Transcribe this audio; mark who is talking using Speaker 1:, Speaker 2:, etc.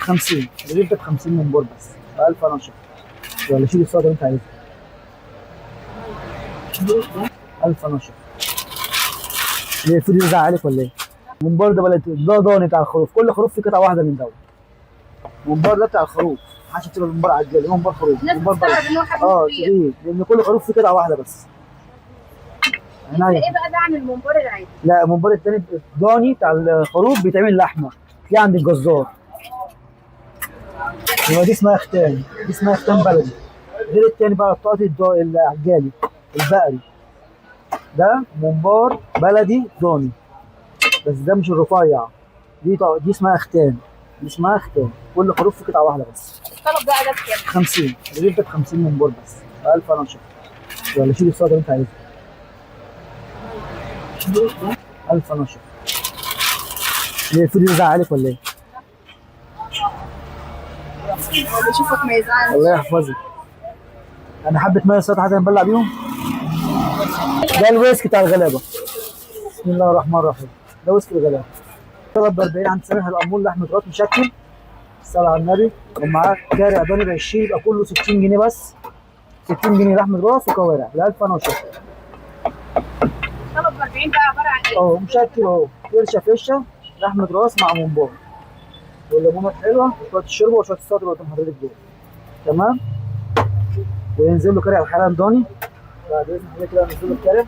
Speaker 1: 50. الرغيف ده ب 50 ممبار بس ب 1000 انا شهر. ولا شيل السلطه اللي انت عايزها. 1000 انا شهر. ليه الفيديو ده زعلك ولا ايه؟ الممبار ده بلد ده ضاني بتاع الخروف، كل خروف فيه قطعه واحده من دوت. الممبار ده بتاع الخروف، ما حدش يكتب الممبار على الجلد، ممبار خروف،
Speaker 2: الناس
Speaker 1: ممبار بلد.
Speaker 2: بتستغرب ان هو حجمه كبير.
Speaker 1: كبير، لان كل خروف فيه قطعه واحده بس.
Speaker 2: ايه بقى ده عن الممبار العادي؟
Speaker 1: لا الممبار التاني الضاني بتاع الخروف بيتعمل لحمه، تلاقيه عند الجزار. يبقى دي اسمها ختان، دي اسمها ختان بلدي. غير التاني بقى الطاقة العجالي البقري، ده ممبار بلدي ضاني، بس ده مش الرفيع. دي اسمها ختان، دي اسمها ختان. كل خروف في قطعة واحدة بس.
Speaker 2: الطلب بقى ده بكام؟
Speaker 1: 50. الرغيف ده ب 50 ممبار بس ب 1000 انا شهر. ولا شيل السلطة اللي انت عايزها. 1000 انا شهر. ليه الفيديو ده زعلك ولا ايه؟
Speaker 2: هو بيشوفك ما يزعلش.
Speaker 1: الله يحفظك. انا حبة مية سلطة حتى نبلع بيهم. ده الويسك بتاع الغلابة. بسم الله الرحمن الرحيم. ده ويسك الغلابة. طلب ب 40 عند سامح الأمول لحمة راس مشكل. الصلاة على النبي. ومعاه كارع ضاني ب 20 يبقى كله 60 جنيه بس. 60 جنيه لحمة راس وكوارع ب 1000 انا وشهر.
Speaker 2: طلب ب 40 بقى عباره عن ايه؟
Speaker 1: اهو مشكل اهو، فرشة فشة لحمة راس مع ممبار. والليمونة الحلوة وشوية الشوربة وشوية السلطة اللي قدام حضرتك دول. تمام؟ وينزل له كارع الحلال ضاني. بعد إذن حضرتك كده هنزل له الكارع.